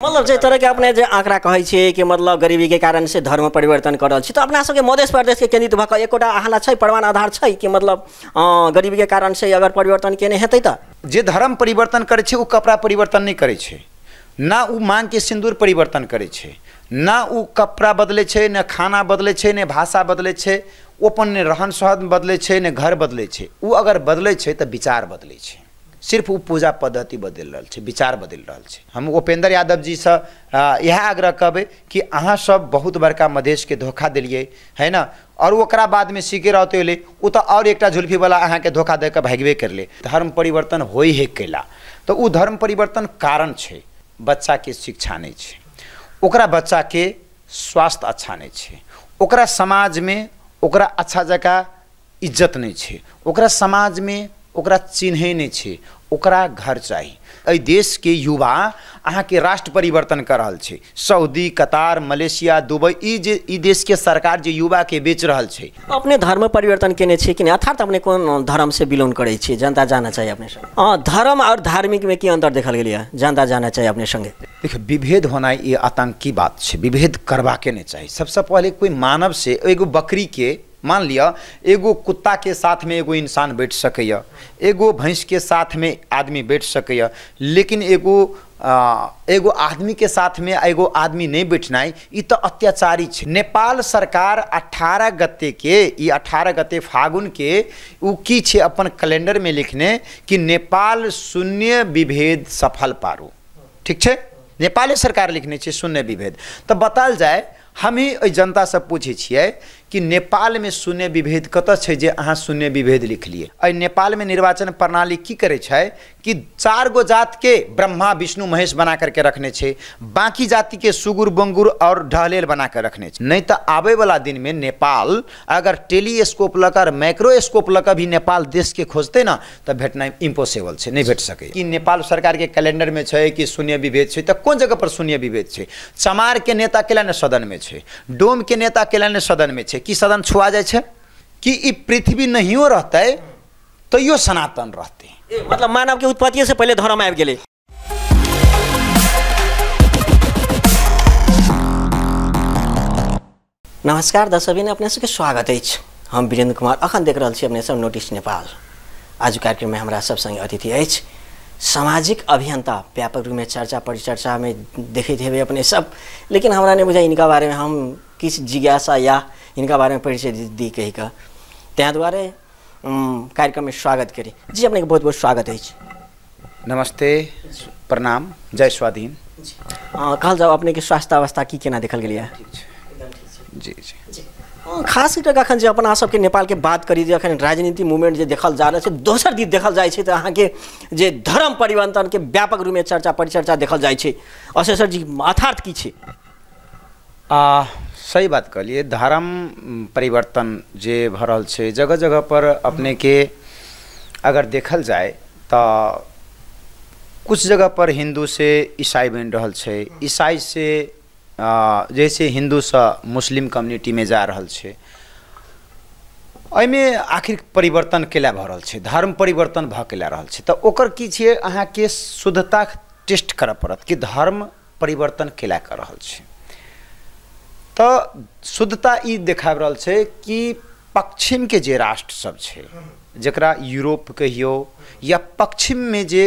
मतलब जे तरह के अपने जे आंकड़ा कहै छियै कि मतलब गरीबी के कारण से धर्म परिवर्तन कर रहल छी तो अपना सबके मध्य प्रदेश के केंद्रित भऽ कऽ एकोटा अहाँला छै प्रमाण आधार छै कि मतलब गरीबी के कारण से अगर परिवर्तन केने हेतै त जे धर्म परिवर्तन करे छे उ कपड़ा परिवर्तन नहीं करे छे ना उ मांग के सिंदूर परिवर्तन करे छे ना उ कपड़ा बदले छे ना खाना बदले छे ना भाषा बदले छे अपन ने रहन सहन बदले छे ने घर बदले छे उ अगर बदले छे तो विचार बदले छे सिर्फ वो पूजा पद्धति बदल रहा है विचार बदल रहा है। हम उपेंद्र यादव जी से यह आग्रह करबे कि अहाँ सब बहुत बड़का मधेश के धोखा दिलिए है ना और ओकरा बाद में सीखे रहते ले उ तो और एक झुल्फी वाला अहाँ के धोखा दे के भागबे कर ले धर्म परिवर्तन होई है कैला तो उ धर्म परिवर्तन कारण छे बच्चा के शिक्षा नहीं छे ओकरा बच्चा के स्वास्थ्य अच्छा नहीं छे ओकरा समाज में ओकरा अच्छा जगह इज्जत नहीं छे ओकरा समाज में ओकरा चिन्हे नहीं छे ओकरा घर चाहिए। एहि देश के युवा अहाँ के राष्ट्र परिवर्तन कर रहल छे सऊदी कतार मलेशिया दुबई ई देश के सरकार जे युवा के बेच रहल छे। अपने धर्म परिवर्तन केने छे कि नहीं अर्थात अपने कौन धर्म से बिलोंग करे छे जनता जानना चाहिए अपने संगे धर्म और धार्मिक में की अंतर देखल गेलिए जनता जानना चाहिए अपने संगे। देखिए विभेद होना ये आतंकी बात छे विभेद करवा के नहीं चाहिए। सबसे पहले कोई मानव से एगो बकरी के मान लिया एगो कुत्ता के साथ में एगो इंसान बैठ सकैया एगो भैंस के साथ में आदमी बैठ सकैया लेकिन एगो आदमी के साथ में एगो आदमी नहीं बैठनाई ये तो अत्याचारी छे। नेपाल सरकार 18 गते के ये 18 गते फागुन के उ की छे अपन कैलेंडर में लिखने कि नेपाल शून्य विभेद सफल पारू ठीक छे नेपाली सरकार लिखने छे शून्य विभेद। तो बताल जाए हम ही जनता से पूछे छिए कि नेपाल में शून्य विभेद कत छे जे अहाँ शून्य विभेद लिख लिए। अ नेपाल में निर्वाचन प्रणाली की करे छे कि 4 गो जात के ब्रह्मा विष्णु महेश बना करके रखने छे बाकी जाति के सुगुर बंगुर और ढहलेल बना कर रखने छे। नहीं तो आवे वाला दिन में नेपाल अगर टेलीस्कोप लकर माइक्रोस्कोप लकर भी नेपाल देश के खोजते ना तो भेटना इम्पॉसिबल छे नहीं भेट सके। कि नेपाल सरकार के कैलेंडर में छे कि शून्य विभेद छे तो कौन जगह पर शून्य विभेद छे। चमार के नेता केला ने सदन में छे डोम के नेता केला ने सदन में छे कि सदन छुआ जाए छे कि ई पृथ्वी नहियो रहते तो यो सनातन रहते मतलब मानव के उत्पत्ति से पहले धर्म आबि गेलै। नमस्कार दर्शक अपने सबके स्वागत है हम वीरेंद्र कुमार अखन देख रहा छी अपने सब नोटिस नेपाल। आज कार्यक्रम में हमारा सब संगे अतिथि है सामाजिक अभियंता व्यापक रूप में चर्चा परिचर्चा में देखे थे अपने सब लेकिन हमारा नहीं बुझा इनका बारे में हम किस जिज्ञासा या इनका बारे में परिचय दी कही का त्या द्वारे कार्यक्रम में स्वागत करी जी अपने बहुत बहुत स्वागत है। नमस्ते प्रणाम जय स्वाधीन। कहल जाओ अपने के स्वास्थ्य अवस्था की केना देखल गेलिए जी जी खास करके अखन जे अपना सबके नेपाल के बात करी जे अखन राजनीति मूवमेंट जे देखल जा रहा है दोसर दिस देखल जाए तो अहाँ के जे धर्म परिवर्तन के व्यापक रूप में चर्चा परिचर्चा देखल जाए अशेषर जी अर्थात की छे सही बात कहलिए धर्म परिवर्तन जे भरल छे जगह जगह पर अपने के अगर देखल जाए तो कुछ जगह पर हिंदू से ईसाई बन रहल छे ईसाई से जैसे हिंदू से मुस्लिम कम्युनिटी में जा रहल छे एहिमे आखिर परिवर्तन केला भ रहल छे धर्म परिवर्तन भ केला रहल छे तो ओकर की छे अहाँ के शुद्धता टेस्ट करऽ पड़त कि धर्म परिवर्तन केला कर रहल छे। तो शुद्धता ई देखा रहल छे कि पश्चिम के जे राष्ट्र सब छे जकरा यूरोप कहियो या पश्चिम में जे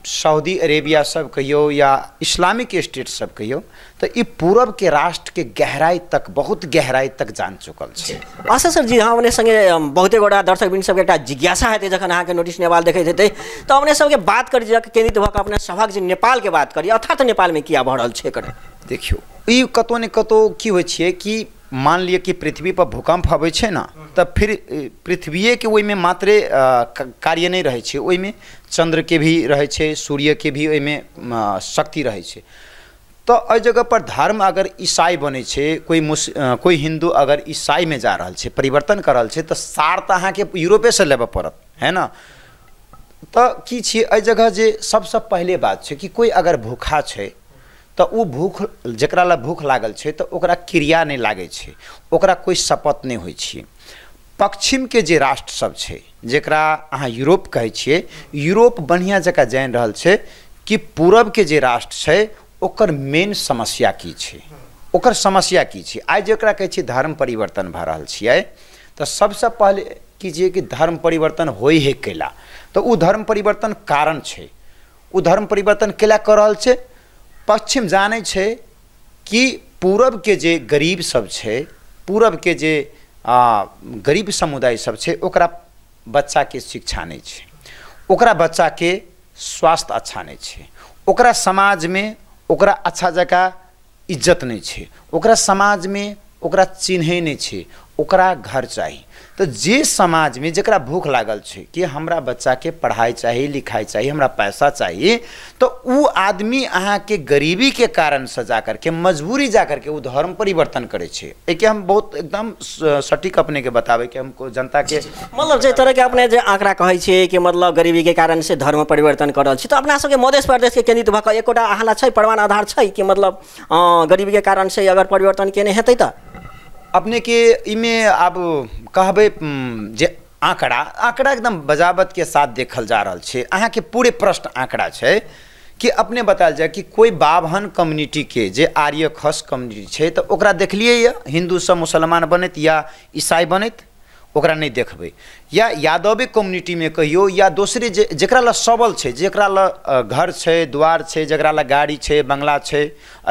सऊदी अरेबिया सब कहियो या इस्लामिक स्टेट सब कहियो तो ये पूरब के राष्ट्र के गहराई तक बहुत गहराई तक जान चुकल छे। अच्छा सर जी हाँ अपने संगे बहुते गोटा दर्शक बिन सबके एक जिज्ञासा हेतै जखन अहाँ के नोटिस नेपाल देखैत हेतै तो अपने सबके बात करी केंद्रित भऽ कऽ अपने सभक जे नेपाल के बात करी अर्थात नेपाल में किया भऽ रहल छे एकर देखियो ई कतौ ने कतौ की होइ छे कि मान लिया कि पृथ्वी पर भूकंप आबै छे ना तब फिर पृथ्वीए के ओहि में मात्रे कार्य नहीं रहे छे ओहि में चंद्र के भी रहे छे सूर्य के भी ओहि में शक्ति रहे छे। तो अ जगह पर धर्म अगर ईसाई बने छे कोई हिंदू अगर ईसाई में जा रहल छे परिवर्तन कर रहल छे तो सार तो अहाँ के यूरोपे से लेबे पड़त है ना। तो की छे अ जगह जे सबसे पहले बात छे कि कोई अगर भूखा छे तो वो भूख जकरा ला भूख लागल छे तो ओकरा क्रिया नहीं लागे छे ओकरा कोई शपथ नहीं होइ छे। पश्चिम के जे राष्ट्र सब छे जकरा अहाँ यूरोप कहे छिए यूरोप बढ़िया जगह जान रहल छे कि पूरब के जे राष्ट्र छै ओकर मेन समस्या की छै, ओकर समस्या की छै। आइ जकरा कहै छियै धर्म परिवर्तन भऽ रहल छियै तऽ सबसँ पहले कीजिए कि धर्म परिवर्तन होइ है कैला, तऽ उ धर्म परिवर्तन कारण छै। उ धर्म परिवर्तन कैला कऽ रहल छै, पश्चिम जानै छै कि पूरब के जे गरीब सब छै, पूरब के जे गरीब समुदाय सब छै ओकरा बच्चा के शिक्षा नहीं छै, ओकरा बच्चा के स्वास्थ्य अच्छा नहीं छै, ओकरा समाज में ओकरा अच्छा जगह इज्जत नहीं छै, ओकरा समाज में ओकरा चिन्हे नहीं छै, ओकरा घर चाहिए। तो जे समाज में जकरा भूख लागल छै कि हमरा बच्चा के पढ़ाई चाहिए, लिखाई चाहिए, हमरा पैसा चाहिए, तो उ आदमी अहाँ के गरीबी के कारण से जाकर के मजबूरी जाकर के उ धर्म परिवर्तन करे छे। एके हम बहुत एकदम सटीक अपने के बतावे कि हमको जनता के मतलब जे तरह के अपने जे आंकड़ा कहै छे कि मतलब गरीबी के कारण से धर्म परिवर्तन करल छी, तो अपना सब के मध्य प्रदेश के केंद्रित भक एकोटा अहाँला छै प्रमाण आधार छै कि मतलब गरीबी के कारण से अगर परिवर्तन केने हेतै त अपने के इमे अब कहबे जे आंकड़ा एकदम बजावत के साथ देखल जा रहल छे। अहाँ के पूरे प्रश्न आंकड़ा छे कि अपने बताल जाए कि कोई बाभन कम्युनिटी के जे आर्य खस कम्युनिटी छे तो ओकरा देखलिए या हिंदू से मुसलमान बनत या ईसाई बनत, ओकरा नहीं देखबे, या यादवे कम्युनिटी में कहियो या दूसरे जकरा ला सबल छे, जकरा ला घर छे, द्वार छे, जकरा ला गाड़ी छे, बंगला छे,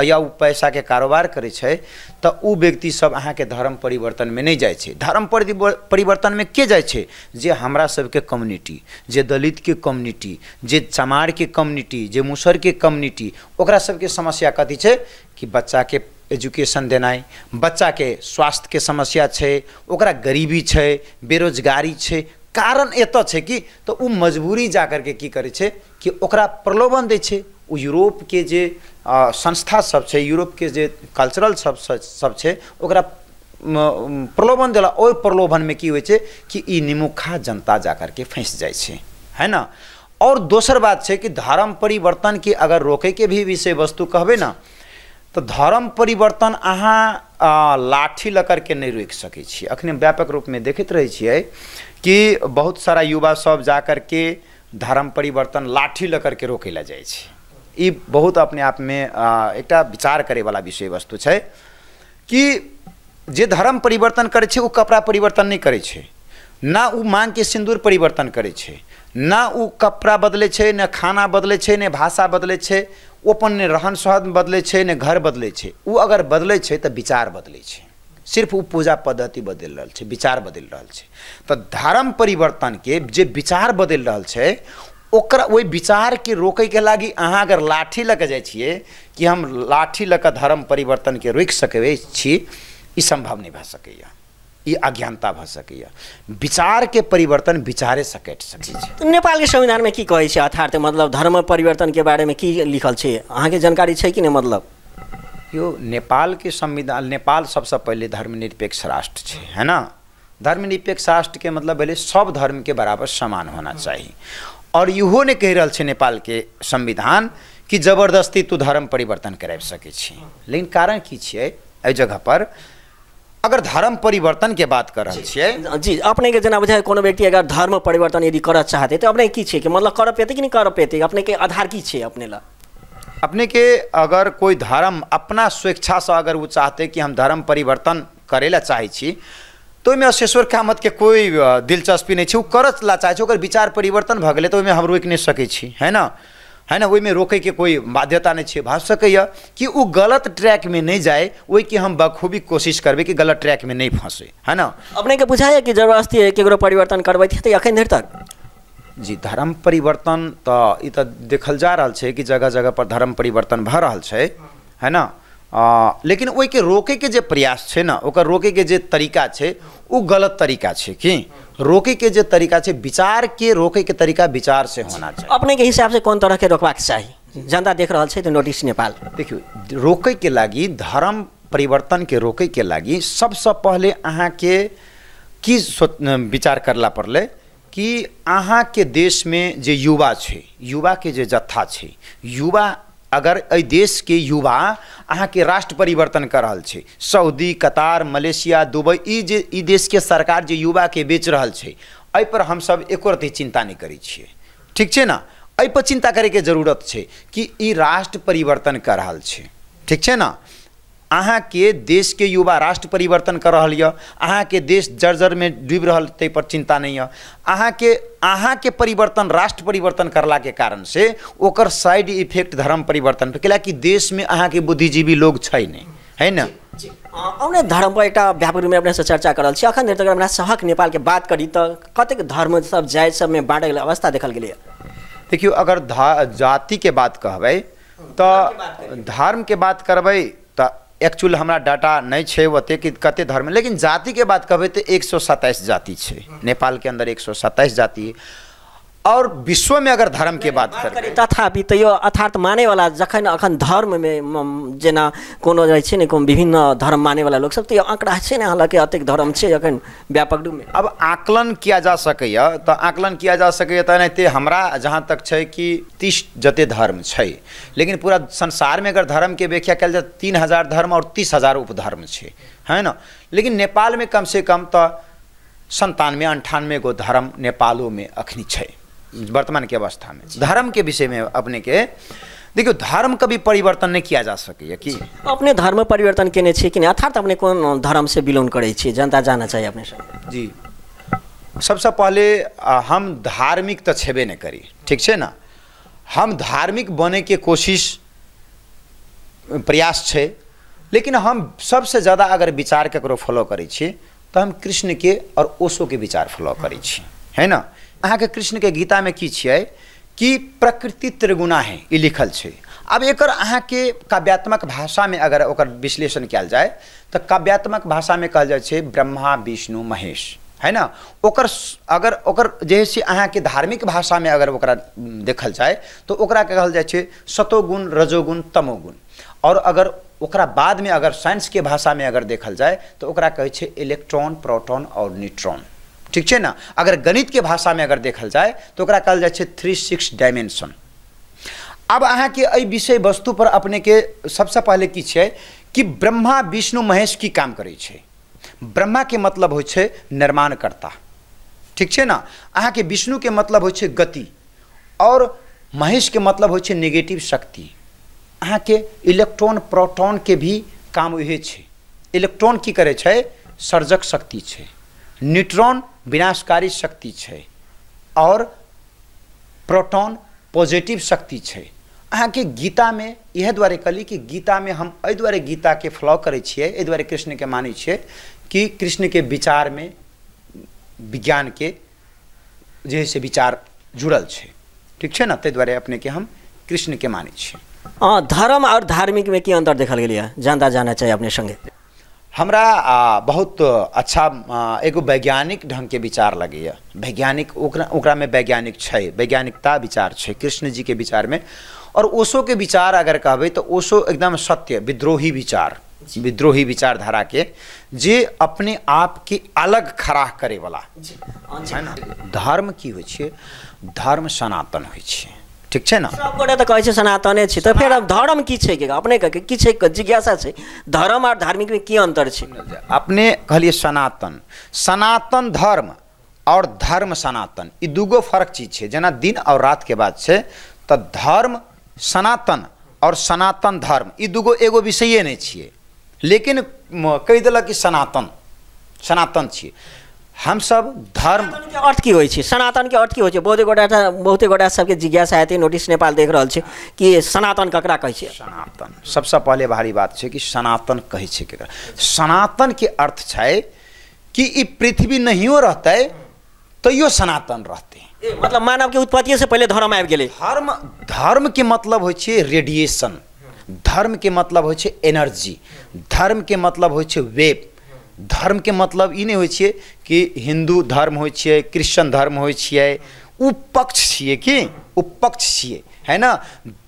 या उ पैसा के कारोबार करे छे, तो उ व्यक्ति सब अहाँ के धर्म परिवर्तन में नहीं जाए छे। धर्म परिवर्तन में के जाए छे? जे हमरा सब के कम्युनिटी, जे दलित के कम्युनिटी, जे चमार के कम्युनिटी, जे मुसर के कम्युनिटी, ओकरा सब के समस्या कथी छे कि बच्चा के एजुकेशन देनाई, बच्चा के स्वास्थ्य के समस्या छे, ओकरा गरीबी छे, बेरोजगारी छे। कारण एत छे कि तो उ मजबूरी जाकर के की करे छे कि ओकरा प्रलोभन दे छे। उ यूरोप के जे संस्था सब छे, यूरोप के जे कल्चरल सब छे, ओकरा प्रलोभन देला। ओइ प्रलोभन में की होय छे कि ई निमुखा जनता जाकर के फंस जाय छे, है ना। और दोसर बात छे कि धर्म परिवर्तन के अगर रोके के भी विषय वस्तु कहबे ना, तो धर्म परिवर्तन अहाँ लाठी लकर के नहीं रोक सके छी। अखने व्यापक रूप में देखते रहे छिए कि बहुत सारा युवा सब जाकर के धर्म परिवर्तन लाठी लकर के रोके ला जाए छे। ई बहुत अपने आप में एकटा विचार करे वाला विषय वस्तु छे कि जे धर्म परिवर्तन करे छे उ कपड़ा परिवर्तन नहीं करे छे, ना उ मांग के सिंदूर परिवर्तन करे छे, ना उ कपड़ा बदले छे, ना खाना बदले छे, ना भाषा बदले छे, अपन ने रहन सहन बदले छे, ने घर बदले छे। उ अगर बदले छे तो विचार बदले छे, सिर्फ उ पूजा पद्धति बदल रहल छे, विचार बदल रहल छे। तो धर्म परिवर्तन के जे विचार बदल रहल छे ओकरा ओइ विचार के रोके के लागी अहाँ अगर लाठी लके जाय छिए कि हम लाठी लके धर्म परिवर्तन के रोक सकबे छी, ई संभव नहीं भ सकैया, ई अज्ञानता भ सकैया। विचार के परिवर्तन विचारे से कट सकै छै। तो नेपाल के संविधान में की कहै छै अर्थात मतलब धर्म परिवर्तन के बारे में की लिखल छै, अहाँ के जानकारी छै कि नहीं? मतलब यो नेपाल के संविधान, नेपाल सबसे पहले धर्मनिरपेक्ष राष्ट्र छे, है ना। धर्मनिरपेक्ष राष्ट्र के मतलब भेले सब धर्म के बराबर समान होना चाहिए। और इहो ने कह रहल छे नेपाल के संविधान कि जबरदस्ती तू धर्म परिवर्तन कराब सकै छी। लेकिन कारण की छे एहि जगह पर अगर धर्म परिवर्तन के बात कर रहे छिए जी, अपने के जना बुझाय कोनो व्यक्ति अगर धर्म परिवर्तन यदि करऽ चाहते तो अपने की छे कि मतलब कर पेते कि नहीं कर पेते? अपने के आधार की छे अपने ला? अपने के अगर कोई धर्म अपना स्वेच्छा से अगर वो चाहते कि हम धर्म परिवर्तन करेला चाहे छी तो ओहिमे अशेश्वर कामत के कोई दिलचस्पी नहीं छे। वो करत ला चाहे छे, ओकर विचार परिवर्तन भ गेले तो ओहिमे हम रोक नहीं सकै छी, है ना, है ना। ओहिमे रोके के कोई बाध्यता नहीं छे। भ सकैया कि वो गलत ट्रैक में नहीं जाए, वही कि हम बखूबी कोशिश करबे कि गलत ट्रैक में नहीं फंसे, है ना। अपने के बुझाय कि जबरदस्ती केकरो परिवर्तन करबै थे अखन धरि तक? जी, धर्म परिवर्तन तो ई तो देखल जा रहा है कि जगह जगह पर धर्म परिवर्तन भ रहा है ना। लेकिन ओहि के रोके के जे प्रयास छे ना, ओकर रोके के जे तरीका छे वो गलत तरीका छे। कि रोके के जे तरीका छे, विचार के रोके के तरीका विचार से होना चाहिए। अपने के हिसाब से कौन तरह के रोकबाक चाहिए? जनता देख रहा है तो नोटिस नेपाल देखियो, रोके के लागी धर्म परिवर्तन के रोके के लागी सबसे पहले अहाँ के की विचार करला पड़ले कि अहाँ के देश में जे युवा छे, युवा के जे जत्था छे, युवा अगर एहि देश के युवा अहाँ के राष्ट्र परिवर्तन कर रहल छे, सऊदी, कतार, मलेशिया, दुबई, ई देश के सरकार जे युवा के बेच रहल छे, एहि पर हम सब एको रत्ती चिंता नहीं करै छिए, ठीक छे ना। एहि पर चिंता करे के जरूरत छै कि ई राष्ट्र परिवर्तन कर रहल छै, ठीक छै ना। अहाँ के देश के युवा राष्ट्र परिवर्तन कर रहल यऽ, अहाँ के देश जर्जर में डूब रहल तै पर चिंता नहीं है। अहाँ के परिवर्तन राष्ट्र परिवर्तन करला के कारण से ओकर साइड इफेक्ट धर्म परिवर्तन पे, कैला कि देश में अहाँ के बुद्धिजीवी लोग छै नहीं, है ना। औने धर्म पर एक व्यापक रूप में अपने से चर्चा करल छी। अखन देर तक हमरा सहक नेपाल के बात करी तो कतेक धर्म सब जाति सब में बाँटे गेल अवस्था देखल गेलै। देखियो अगर जाति के बात कहबै तो धर्म के बात करबै तो एक्चुअल हमरा डाटा नहीं है ओते कि कते धर्म, लेकिन जाति के बात कहबै तो 127 जाति है नेपाल के अंदर, 127 जाति। और विश्व में अगर धर्म के बात करें तथापि तैयो अर्थात माने वाला जखन अखन धर्म में जेना कोनो रहै छै ने कोनो विभिन्न धर्म माने वाला लोग सब, तो आंकड़ा छै ने हालांकि अतेक धर्म छै अखन व्यापक रूप में। अब आकलन किया जा सकैया तो आकलन किया जा सकैया तो एनाहिते हमरा जहाँ तक छै कि 30 जते धर्म छै, लेकिन पूरा संसार में अगर धर्म के व्याख्या कल जाए 3000 धर्म और 30,000 उपधर्म छै, है ना। लेकिन नेपाल में कम से कम तो 97-98 गो धर्म नेपालों में अखनी छै वर्तमान के अवस्था में। धर्म के विषय में अपने के देखियो धर्म कभी परिवर्तन नहीं किया जा सके कि अपने धर्म परिवर्तन केने छी कि नहीं, अर्थात अपने कौन धर्म से बिलोंग करे छी, जनता जानना चाहिए अपने से। जी सबसे पहले हम धार्मिक तो छेबे नहीं करी, ठीक है ना। हम धार्मिक बने के कोशिश प्रयास छे, लेकिन हम सबसे ज़्यादा अगर विचार ककरो फॉलो करी छी तो हम कृष्ण के और ओशो के विचार फॉलो करी छी, है ना। अहाँ के कृष्ण के गीता में की छियै कि प्रकृति त्रिगुणा है ये लिखल छे। अब एकर अहाँ के काव्यात्मक भाषा में अगर ओकर विश्लेषण किया जाए तो काव्यात्मक भाषा में कहल जाए छे ब्रह्मा विष्णु महेश, है ना। ओकर अगर ओकर जैसे अहाँ के धार्मिक भाषा में अगर ओकरा देखल जाए तो ओकरा कहल जाए छे सतोगुण रजोगुण तमोगुण। और अगर ओकरा बाद में अगर साइंस के भाषा में अगर देखल जाए तो ओकरा कहे छे इलेक्ट्रॉन प्रोटॉन और न्यूट्रॉन, ठीक है ना। अगर गणित के भाषा में अगर देखल जाए तो ओकरा कहल जाए छे 3-6 डायमेंशन। अब अहाँ के एहि विषय वस्तु पर अपने के सबसे पहले की छे कि ब्रह्मा विष्णु महेश की काम करे छे। ब्रह्मा के मतलब हो छे निर्माणकर्ता, ठीक है ना। अहाँ के विष्णु के मतलब हो छे गति और महेश के मतलब हो छे नेगेटिव शक्ति। अहाँ के इलेक्ट्रॉन प्रोटॉन के भी काम उहे छे। इलेक्ट्रॉन की करे छे सर्जक शक्ति छे, न्यूट्रॉन विनाशकारी शक्ति छे और प्रोटॉन पॉजिटिव शक्ति छे। अहाँ के गीता में यह द्वारे कहली कि गीता में हम एहि द्वारे गीता के फॉलो करे छिए, एहि द्वारे कृष्ण के माने छिए कि कृष्ण के विचार में विज्ञान के जैसे विचार जुड़ल छे, ठीक है ना। ते द्वारे अपने के हम कृष्ण के माने छिए। धर्म और धार्मिक में की अंतर देखल गेलिए जानता जाना चाहिए अपने संगे। हमरा बहुत अच्छा एगो वैज्ञानिक ढंग के विचार लगे। वैज्ञानिक ओकरा में वैज्ञानिक छे, वैज्ञानिकता विचार छे कृष्ण जी के विचार में। और ओशो के विचार अगर कहबे तो ओशो एकदम सत्य विद्रोही विचारधारा के जे अपने आप के अलग खड़ा करे वाला, है ना। धर्म की होइ छे, धर्म सनातन होइ छे, ठीक है ना। सब गोटे तो कहे छे सनातने छे, तो फिर अब धर्म की छे के अपने की छे जिज्ञासा छे धर्म और धार्मिक में की अंतर छे। अपने कहलिए सनातन, सनातन धर्म और धर्म सनातन ई दूगो फर्क चीज छे। जना दिन और रात के बात छे तो धर्म सनातन और सनातन धर्म ई दूगो एगो विषय नहीं छिए, लेकिन कह देलक कि सनातन छिए। हम सब धर्म के अर्थ की होइ छै, सनातन के अर्थ की होइ छै। बहुते गोटा सबके जिज्ञासा हेतै, नोटिस नेपाल देख रहल छै कि सनातन ककरा कहै छै। सनातन सबसे पहले भारी बात छै कि सनातन कहै छै केकरा। सनातन के अर्थ छै कि ई पृथ्वी नहियो रहतै तैयो सनातन रहतै। मतलब मानव के उत्पत्ति से पहले धर्म आबि गेलै। धर्म के मतलब होइ छै रेडिएशन, धर्म के मतलब होइ छै एनर्जी, धर्म के मतलब होइ छै वेव। धर्म के मतलब ई नहीं होइ छै कि हिंदू धर्म होइ छै, क्रिश्चियन धर्म होइ छै, उ पक्ष छिए कि उ पक्ष छिए, है ना।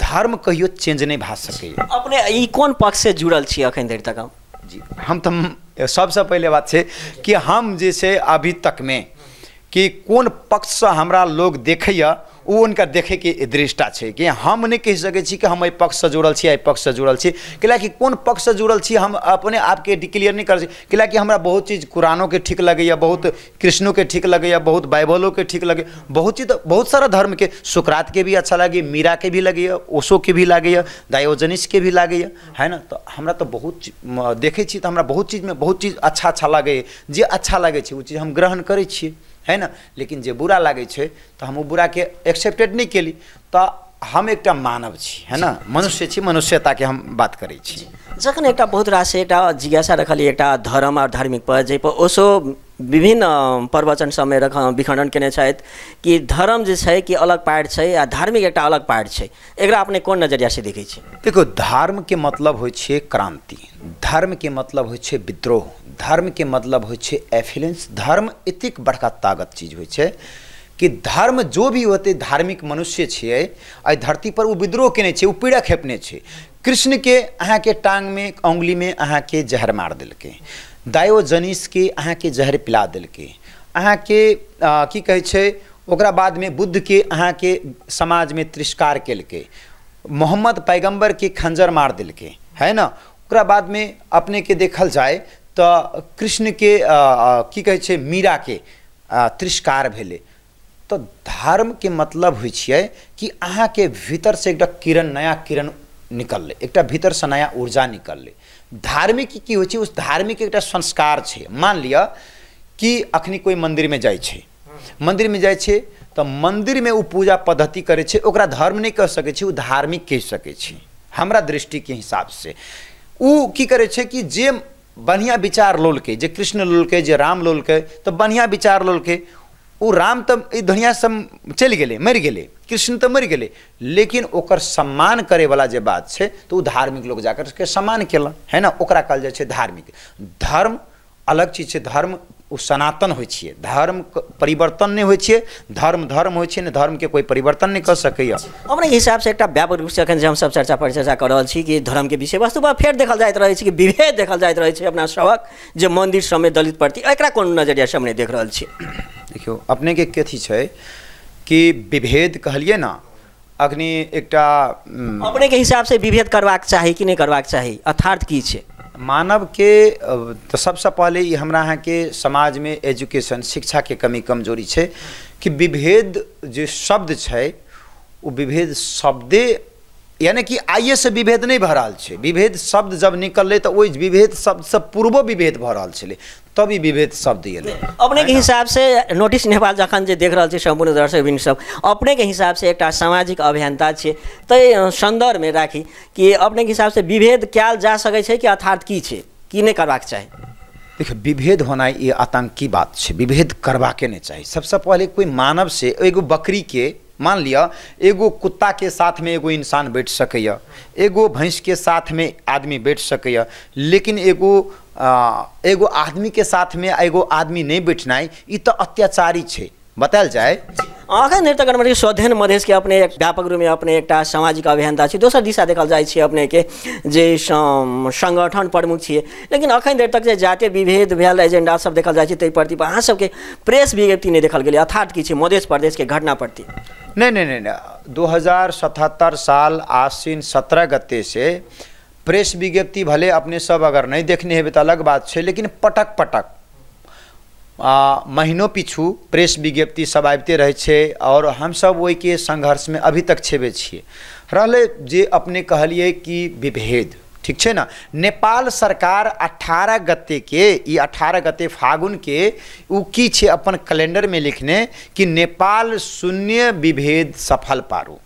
धर्म कहियो चेंज नहीं भा सके। अपने ई कोन पक्ष से जुड़ल छी अखन देर तक? जी हम तो सबसे पहले बात है कि हम जैसे अभी तक में कि कोन पक्ष से हमरा लोग देखैया वो उनका देखे के दृष्टा है कि हम नहीं कह सके छी कि हम एहि पक्ष से जुड़ल छी एहि पक्ष से जुड़ल छी, कैलाकि कोन पक्ष से जुड़ल छी हम अपने आप के डिक्लेयर नहीं कर सके, कैलाकि हमरा बहुत चीज़ कुरानों के ठीक लगे, बहुत कृष्णों के ठीक लगे, बहुत बाइबलों के ठीक लगे, बहुत चीज़ बहुत सारा धर्म के, सुकरात के भी अच्छा लगे, मीरा के भी लगे, ओशो के भी लगे, डायोजनीस के भी लगे, है ना। तो हमरा तो बहुत देखे छी तो हमरा बहुत चीज़ में बहुत चीज़ अच्छा लगे, जे अच्छा लगे वो चीज़ हम ग्रहण करे छी, है ना। लेकिन जे बुरा लगे छे तो हम वो बुरा के एक्सेप्टेड नहीं केली। तो हम एकटा मानव छी, है ना, मनुष्य छी, मनुष्यता के हम बात करै छी। जखन एकटा बहुत रास एकटा जिज्ञासा रखली एकटा धर्म और धार्मिक पर जे पर ओसो विभिन्न प्रवचन समय विखंडन केने छथि कि धर्म जे छै कि अलग पार्ट छै आ धार्मिक एकटा अलग पार्ट छै, एकरा अपने कोन नजरिया से देखै छी? देखो, धर्म के मतलब होइ छै क्रांति, धर्म के मतलब होइ छै विद्रोह, धर्म के मतलब होइ छै एफिलेंस। धर्म एतेक बड़का ताकत चीज होइ छै कि धर्म जो भी होते धार्मिक मनुष्य छिए एहि धरती पर वो विद्रोह केने छै, वो पीड़ा खेपने छै। कृष्ण के अहाँ के टांग में अंगुली में अहाँ के जहर मार दिलकै, डायोजनीस के अहाँ के जहर पिला दिलकै, अहाँ के की कहै छै ओकरा बाद में बुद्ध के अहाँ के समाज में तिरस्कार केलकै, मोहम्मद पैगंबर के खंजर मार दिलकै, है ना। ओकरा बाद में अपने के देखल जाए तो कृष्ण के की कहै छै मीरा के तिरस्कार भेलै। तो धर्म के मतलब होइ छै कि अहाँ के भीतर से एकटा किरण, नया किरण निकलले, एकटा भीतर से नया ऊर्जा निकलले। धार्मिक की होइ छै, उस धार्मिक एकटा संस्कार छै। मान लिया कि अखनी कोई मंदिर में जाइ छै, मंदिर में जाइ छै तो मंदिर में वो पूजा पद्धति करे छै, ओकरा धर्म नहीं कह सके छै, वो धार्मिक कह सके छै हमरा दृष्टि के हिसाब से। वो की करे छै कि जे बढ़िया विचार लोलके, जे कृष्ण लोलके, जे राम लोलके, तो बढ़िया विचार लोलके। वो राम तो दुनिया से चल गए, मर गए, कृष्ण तो मर गए, लेकिन ओकर सम्मान करे वाला जे बात है तो धार्मिक लोग जाकर के सम्मान केला, है ना, ओकरा कहल जाए छै धार्मिक। धर्म अलग चीज है, धर्म वो सनातन होइ छै, धर्म परिवर्तन नहीं होइ छै, धर्म धर्म होइ छै, धर्म के कोई परिवर्तन नहीं कर सकैया। अपने हिसाब से एकटा व्यापक रूप से अखन जे हम सब चर्चा परिचर्चा कर रहल छी कि धर्म के विषय वस्तु पर फेर देखल जाइत रहे छै कि विभेद देखल जाइत रहे छै अपना सबक जे मंदिर समेत दलित प्रति, एकरा कोन नजरिया से हमने देख रहल छी? देखियो, अपने के कथी छै कि विभेद कहलिए ना, अखनी एकटा अपने के हिसाब से विभेद करवाक चाही कि नहीं करवाक चाही, अर्थात की छै? मानव के तो सबसे पहले ये हमरा यहाँ के समाज में एजुकेशन, शिक्षा के कमी कमजोरी है कि विभेद जो शब्द है वो विभेद शब्दे, यानी कि आइए से विभेद नहीं भऽ रहल छै। विभेद शब्द जब निकलले तो वही विभेद शब्द से पूर्व विभेद भऽ रहल छलै, तभी विभेद शब्द एलै। अपने के हिसाब से नोटिस नेपाल जखन जे देख रहल छै संपूर्ण दर्शक बिन सब, अपने के हिसाब से एकटा सामाजिक अभियंता छै, तै संदर्भ में राखी कि अपने के हिसाब से विभेद कयल जा सकै छै कि अर्थात की छै, की नहीं करबाक चाही? देखिए, विभेद होना ये आतंकी बात है, विभेद करबाके नहीं चाहिए। सबसे पहले कोई मानव से एगो बकरी के, मान लिया एगो कुत्ता के साथ में एगो इंसान बैठ सकैया, एगो भैंस के साथ में आदमी बैठ सकैया, लेकिन एगो आदमी के साथ में एगो आदमी नहीं बैठना ये तो अत्याचारी है, बतायल जाए। अखन नृत्य स्वधेन मधेश के अपने एक व्यापक रूप में अपने एक सामाजिक अभियंता छी, दोसर दिशा देखल जाए छी अपने के जे संगठन प्रमुख छिए, लेकिन अखन देर तक जे जातीय विभेद भेल एजेंडा सब देखल जाए छी तै प्रति अहाँ सबके प्रेस विज्ञप्ति नहीं देखल गेलै, अर्थात की छै मधेश प्रदेश के घटना प्रति? नहीं, 2077 साल आश्विन 17 गते से प्रेस विज्ञप्ति भले अपने सब अगर नहीं देखने हेबै तो अलग बात है, लेकिन पटक पटक महीनों पीछू प्रेस विज्ञप्ति सब आबते रहे छे और हम सब वही के संघर्ष में अभी तक छेबे छिए। रहले जे अपने कहलिए कि विभेद, ठीक है ना, नेपाल सरकार 18 गते के, ये 18 गते फागुन के उ की छे अपन कैलेंडर में लिखने कि नेपाल शून्य विभेद सफल पारू,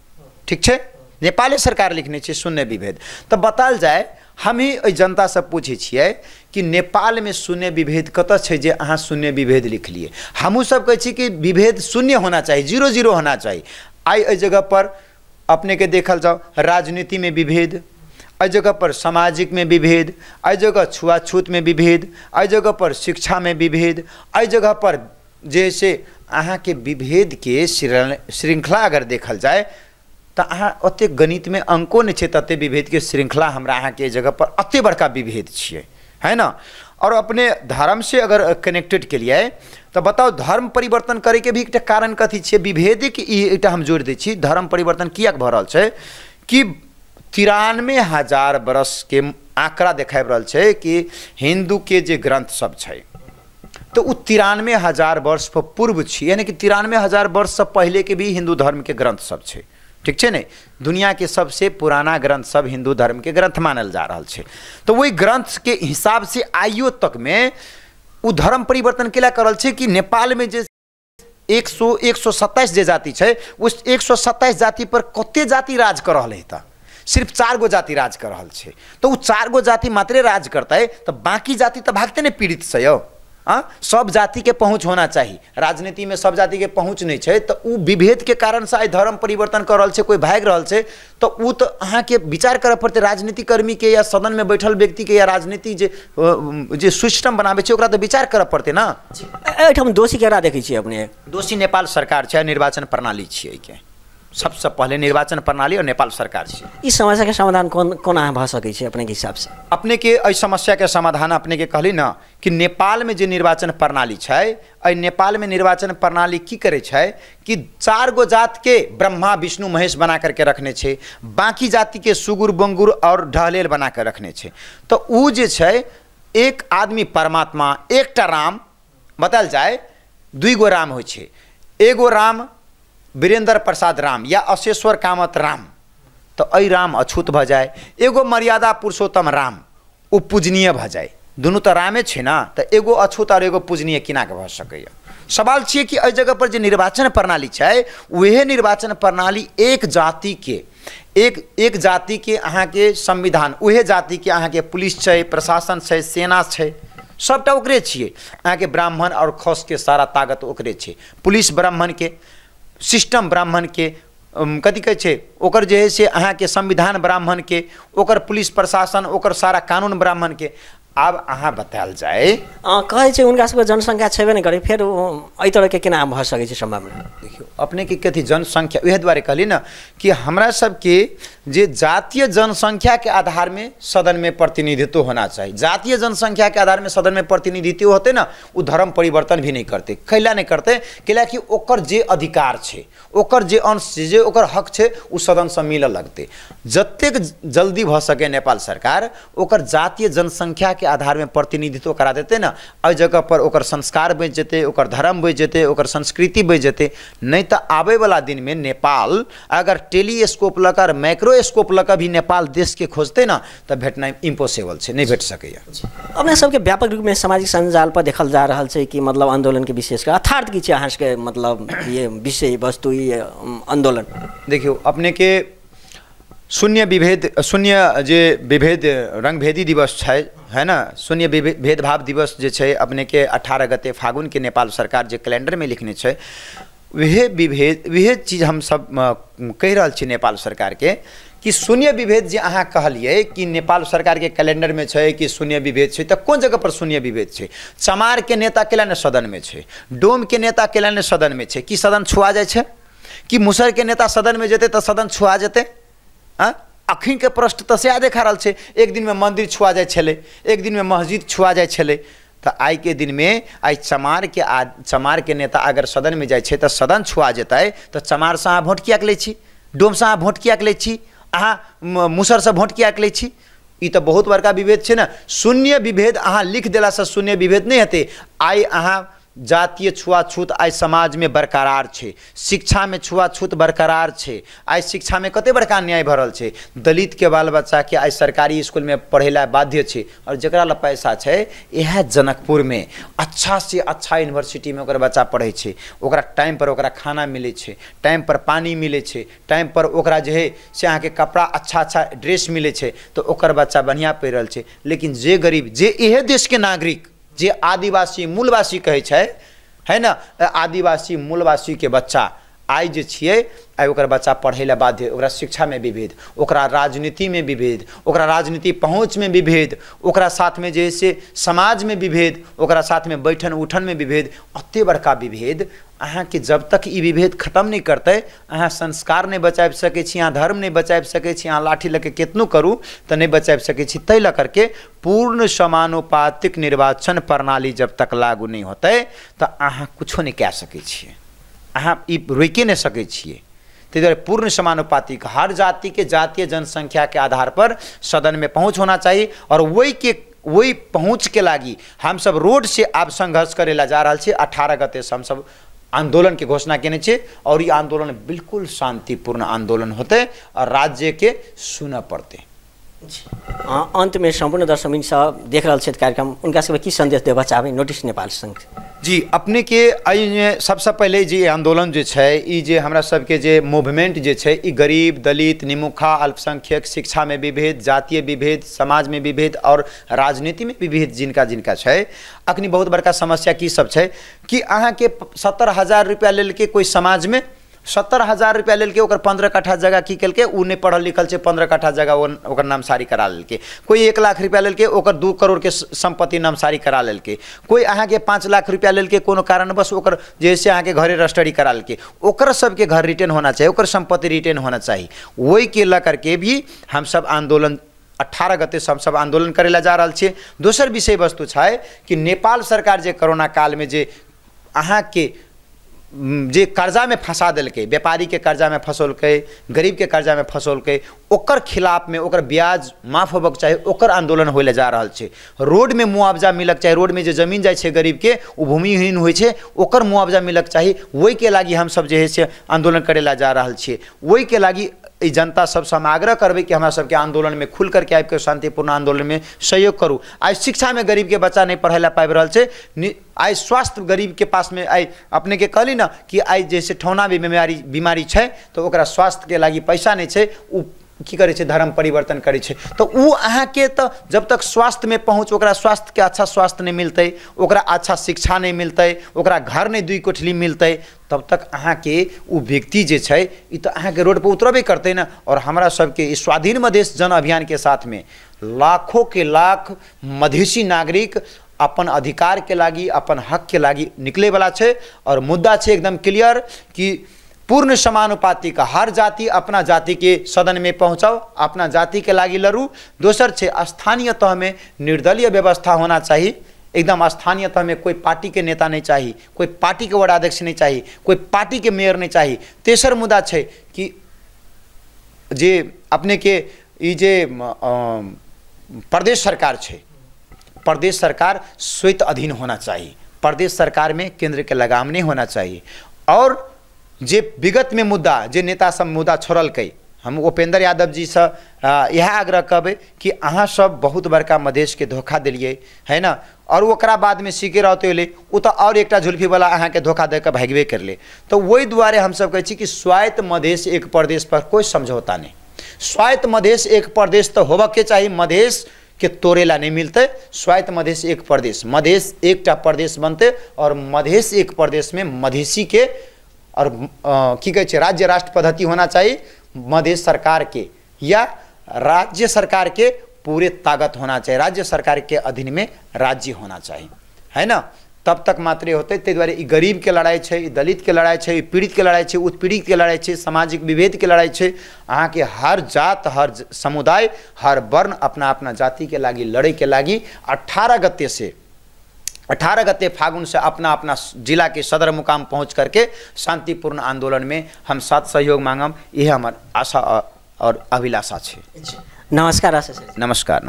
ठीक है, नेपाली सरकार लिखने छे शून्य विभेद। तो बताल जाए, हम ही जनता से पूछे छिए कि नेपाल में शून्य विभेद कत है जे अहाँ शून्य विभेद लिख लिए? हमू सब कहे छी कि विभेद शून्य होना चाहिए, 0-0 होना चाहिए। आई एहि जगह पर अपने के देखल जाओ राजनीति में विभेद, एहि जगह पर सामाजिक में विभेद, एहि जगह छुआछूत में विभेद, एहि जगह पर शिक्षा में विभेद, एहि जगह पर जैसे अहाँ के विभेद के श्रृंखला अगर देखल जाए तो अहाँ ओते गणित में अंको नहीं छे, तते विभेद के श्रृंखला हमरा अहाँ के जगह पर अते बड़का विभेद छिए, है ना। और अपने धर्म से अगर कनेक्टेड के लिए तो बताओ धर्म परिवर्तन करे के भी एक कारण कथी छे विभेदिक एक हम जोड़ दै छी धर्म परिवर्तन किया भ रहल छै कि 93,000 बरस के आंकड़ा देखाब रहल छै कि हिंदू के जे ग्रंथ सब छै तो उ 93,000 वर्ष पूर्व छी यानी कि 93,000 वर्ष से पहले के भी हिंदू धर्म के ग्रंथ सब छै ठीक छै ने दुनिया के सबसे पुराना ग्रंथ सब हिंदू धर्म के ग्रंथ मानल जा रहल छै तो वही ग्रंथ के हिसाब से आइयो तक में उ धर्म परिवर्तन केला करल छै कि नेपाल में जे 127 जे जाति छै उस 127 जाति पर कते जाति राज कर रहल है त सिर्फ 4 गो जाति राज कर रहल छै तो उ 4 गो जाति मात्रे राज करतै तो बाकी जाति तो भागते ने पीड़ित छै यो सब जाति के पहुँच होना चाहिए राजनीति में सब जाति के पहुँच नहीं है तो उ विभेद के कारण से धर्म परिवर्तन कर रहल छै कोई भाग रहल छै तो उ तो अहाँ के विचार करे पड़ते राजनीति कर्मी के या सदन में बैठल व्यक्ति के या राजनीति जे सिस्टम बनाबे छै ओकरा तो विचार करे पड़ते ना एठम दोषी केकरा देखै छी अपने दोषी नेपाल सरकार छै निर्वाचन प्रणाली छियै के सबसे पहले निर्वाचन प्रणाली और नेपाल सरकार छै इस समस्या के समाधान कोना भ सकै छै अपने के हिसाब से अपने के एहि समस्या के समाधान अपने के कहली ना कि नेपाल में जे निर्वाचन प्रणाली छै एहि नेपाल में निर्वाचन प्रणाली की करे छै कि 4 गो जात के ब्रह्मा विष्णु महेश बना करके रखने छै बाकी जाति के सुगुर बंगुर और ढहलेल बना कर रखने छै तो उ जे छै एक आदमी परमात्मा एकटा राम बताल जाए 2 गो राम होइ छै एगो राम वीरेंद्र प्रसाद राम या अशेश्वर कामत राम तो अ राम अछूत भ जाए एगो मर्यादा पुरुषोत्तम राम वो पूजनीय भ जाए दोनों तो रामे छे ना तो एगो अछूत और एगो पूजनीय किना के भ सकै सवाल छे कि अ जगह पर जो निर्वाचन प्रणाली छै वह निर्वाचन प्रणाली एक जाति के एक जाति के अहाँ के संविधान वह जाति के अहाँ के पुलिस छै प्रशासन छै सेना छै सबटा ओकरे छिए अहाँ के ब्राह्मण और खस के सारा ताकत ओकरे छै पुलिस ब्राह्मण के सिस्टम ब्राह्मण के कथी कहै छै ओकर जे है से अहाँ के संविधान ब्राह्मण के ओकर पुलिस प्रशासन ओकर सारा कानून ब्राह्मण के अब अहाँ बतायल जाए कहै छै उनका सबके जनसंख्या छेबे नहीं करे फिर एहि तरह के केना भ सकै छै संभव देखियो अपने के कथी जनसंख्या वह द्वारे कहली ना कि हमरा सबके जे जातीय जनसंख्या के आधार में सदन में प्रतिनिधित्व होना चाहिए जातीय जनसंख्या के आधार में सदन में प्रतिनिधित्व होते ना वो धर्म परिवर्तन भी नहीं करते कैला नहीं करते कैला कि ओकर जे अधिकार छे ओकर जे अंश जे ओकर हक छे उ सदन से मिल लगते जतेक जल्दी भ सके नेपाल सरकार ओकर जातीय जनसंख्या के आधार में प्रतिनिधित्व करा देते ना अ जगह पर ओकर संस्कार बच जेते ओकर धर्म बच जेते ओकर संस्कृति बच जेते नहीं तो आवे वाला दिन में नेपाल अगर टेलीस्कोप लकर माइक्रोस्कोप लकर भी नेपाल देश के खोजते ना तो भेटना इम्पॉसिबल है नहीं भेट सके अपने सबके व्यापक रूप में सामाजिक संजाल पर देखल जा रहा है कि मतलब आंदोलन के विशेष अर्थार्थ की अहाँ के मतलब ये विषय वस्तु ये आंदोलन देखियो अपने के शून्य विभेद रंगभेदी दिवस है ना शून्य भेदभाव दिवस जे छै अपने के 18 गते फागुन के नेपाल सरकार जे कैलेंडर में लिखने छै वह चीज हम सब कह रहा छी नेपाल सरकार के कि शून्य विभेद जे अहाँ कहलिए कि नेपाल सरकार के कैलेंडर में छै कि शून्य विभेद छै तो कौन जगह पर शून्य विभेद छै चमार के नेता केला ने सदन में छै डोम के नेता केला ने सदन में छै कि सदन छुआ जाए छै कि मुसर के नेता सदन में जेते तो सदन छुआ जेते अखन के प्रश्न तो सएह देखा रहा है एक दिन में मंदिर छुआ जाए छले एक दिन में मस्जिद छुआ जाए छले तो आई के दिन में आई चमार के नेता अगर सदन में जाए तो सदन छुआ जेतै तो चमार से अहाँ वोट किया के लै छी डोम से अहाँ वोट किया के लै छी अहाँ मुसर से वोट किया के लै छी ई तो बहुत बड़का विभेद है ना शून्य विभेद अहाँ लिख देला से शून्य विभेद नहीं हेतै आई अहाँ जातीय छुआछूत आई समाज में बरकरार छे शिक्षा में छुआछूत बरकरार छे आई शिक्षा में कते बड़का अन्याय भरल छे दलित के बाल बच्चा के आई सरकारी स्कूल में पढ़ेला बाध्य छे और जकरा ला पैसा छे यह जनकपुर में अच्छा से अच्छा यूनिवर्सिटी में ओकर बच्चा पढ़े छे ओकरा टाइम पर ओकरा खाना मिले छे टाइम पर पानी मिले छे टाइम पर ओकरा जे है से अहाँ के कपड़ा अच्छा अच्छा ड्रेस मिले छे तो ओकर बच्चा बढ़िया पढ़ रहल छे लेकिन जे गरीब जे यह देश के नागरिक जे आदिवासी मूलवासी कहे छै है ना आदिवासी मूलवासी के बच्चा आइ जे छियै आइ ओकर बच्चा पढ़ै ला बाध्य, ओकरा शिक्षा में विभेद, ओकरा राजनीति में विभेद, ओकरा राजनीति पहुँच में विभेद, ओकरा साथ में जे से समाज में विभेद, ओकरा साथ में बैठन उठन में विभेद, अत्ते बड़का विभेद अहाँ के जब तक ई विभेद खत्म नहीं करते अहाँ संस्कार नहीं बचाबि सकै छी, अहाँ धर्म नहीं बचाबि सकै छी, अहाँ लाठी लके केतनो करू तो नहीं बचाबि सकै छी। तै ल करके पूर्ण समानुपातिक निर्वाचन प्रणाली जब तक लागू नहीं होते तो अहाँ कुछो नहीं कह सकै छियै, अहाँ ई रोके नहीं सकै छियै। तो इधर पूर्ण समानुपातिक हर जाति के जातीय जनसंख्या के आधार पर सदन में पहुँच होना चाहिए और वही पहुँच के लागी हम सब रोड से आप संघर्ष करे ला जा रहा छे। 18 गते से हम सब आंदोलन की घोषणा केने छे और ये आंदोलन बिल्कुल शांतिपूर्ण आंदोलन होते और राज्य के सुन पड़ते। अंत में संपूर्ण दर्शक सब देख रहा छे कार्यक्रम उनका सब की संदेश देबा चाहबे नोटिस नेपाल संघ जी अपने के अइ सबसे पहले जी आंदोलन जे छै ई जे हमरा सबके जे मूवमेंट जे छै ई गरीब दलित निमुखा अल्पसंख्यक शिक्षा में विभेद जातीय विभेद समाज में विभेद और राजनीति में विभेद जिनका जिनका छै अखनी बहुत बड़का समस्या की सब छै कि अहाँ के 70,000 रुपया लेल के कोई समाज में 70,000 रुपया लेल के ओकर 15 कट्ठा जगह की कल के उ नहीं पढ़ल लिखल छे 15 कट्ठा जगह ओकर नामसारी करा लेल के, कोई 1 लाख रुपया लेल के ओकर 2 करोड़ के संपत्ति नामसारी करा लेल के, कोई अहाँ के 5 लाख रुपया लेल के कोनो कारणवश ओकर जैसे अहाँ के घरे रजिस्ट्री करा लेल के ओकर सबके घर रिटर्न होना चाहिए, ओकर संपत्ति रिटर्न होना चाहिए। वही के ला करके भी हम सब आंदोलन 18 गते से हम सब आंदोलन करे ला जा रहा छे। दोसर विषय वस्तु छै कि नेपाल सरकार जे कोरोना काल में जे अहाँ के जे कर्जा में फंसा दिलके, व्यापारी के कर्जा में फंसोलके, गरीब के कर्जा में फंसोलके, ओकर खिलाफ में ओकर ब्याज माफ होबक चाहिए, ओकर आंदोलन होले जा रहा छे। रोड में मुआवजा मिलक चाहिए, रोड में जो जमीन जाए छे गरीब के वो भूमिहीन होय छे ओकर मुआवजा मिलक चाहिए। वही के लागी हम सब जे है से आंदोलन करे ला जा रहा छे। वही के लागी जनता सबसे हम आग्रह करबे कि हमरा सबके आंदोलन में खुल करके आबि के शांतिपूर्ण आंदोलन में सहयोग करू। आज शिक्षा में गरीब के बच्चा नहीं पढ़े ला पाबि रहल छे, आज स्वास्थ्य गरीब के पास में आई अपने के कहली ना कि आज जैसे ठौना भी बीमारी छै तो ओकरा स्वास्थ्य के लागी पैसा नहीं छै, उ की करे छे धर्म परिवर्तन करे छे। तो उ अहाँ के तो जब तक स्वास्थ्य में पहुँच ओकरा स्वास्थ्य के अच्छा स्वास्थ्य नहीं मिलते, ओकरा अच्छा शिक्षा नहीं मिलते, ओकरा घर नहीं 2 कोठली मिलते, तब तक अहाँ के उ व्यक्ति जे छै ई तो अहाँ के रोड पर उतरबे करते ना। और हमरा सबके स्वाधीन मधेश जन अभियान के साथ में लाखों के लाख मधेसी नागरिक अपन अधिकार के लागी अपन हक के लागी निकले वाला छे और मुद्दा छे एकदम क्लियर कि पूर्ण समानुपातिक हर जाति अपना जाति के सदन में पहुँचाओ, अपना जाति के लागी लड़ू। दोसर छे स्थानीय तह में निर्दलीय व्यवस्था होना चाहिए, एकदम स्थानीय तह में कोई पार्टी के नेता नहीं चाहिए, कोई पार्टी के वार्डाध्यक्ष नहीं चाहिए, कोई पार्टी के मेयर नहीं चाहिए। तेसर मुद्दा छे कि जे अपने के ई जे प्रदेश सरकार छे, प्रदेश सरकार स्वैत अधीन होना चाहिए, प्रदेश सरकार में केंद्र के लगाम नहीं होना चाहिए। और जे विगत में मुद्दा जे नेता सब मुद्दा छोड़ल कई हम उपेंद्र यादव जी से यह आग्रह करबे कि अहाँ सब बहुत बड़का मधेश के धोखा दिलिए है ना, और ओकरा बाद में सीखे रहते होले उ तो और एकटा झुल्फी वाला अहाँ के धोखा दे के भागबे कर ले। तो वही दुआरे हम सब कहे छी कि स्वायत्त मधेश एक प्रदेश पर कोई समझौता नहीं, स्वायत्त मधेश एक प्रदेश तो होबक के चाहिए, मधेश के तोड़ेला नहीं मिलते। स्वायत्त मधेश एक प्रदेश, मधेश एकटा प्रदेश बनते और मधेश एक प्रदेश में मधेसी के और की कहे राज्य राष्ट्र पद्धति होना चाहिए, मधेश सरकार के या राज्य सरकार के पूरे ताकत होना चाहिए, राज्य सरकार के अधीन में राज्य होना चाहिए है ना, तब तक मात्र होते। ते द्वारे ई गरीब के लड़ाई है, दलित के लड़ाई है, पीड़ित के लड़ाई है, उत्पीड़ित के लड़ाई है, सामाजिक विभेद के लड़ाई है। अहाँ के हर जात हर समुदाय हर वर्ण अपना अपना जाति के लागी लड़े के लागी 18 गते फागुन से अपना अपना जिला के सदर मुकाम पहुंच करके शांतिपूर्ण आंदोलन में हम साथ सहयोग मांगम, यह हमार आशा और अभिलाषा है। नमस्कार आशा। नमस्कार।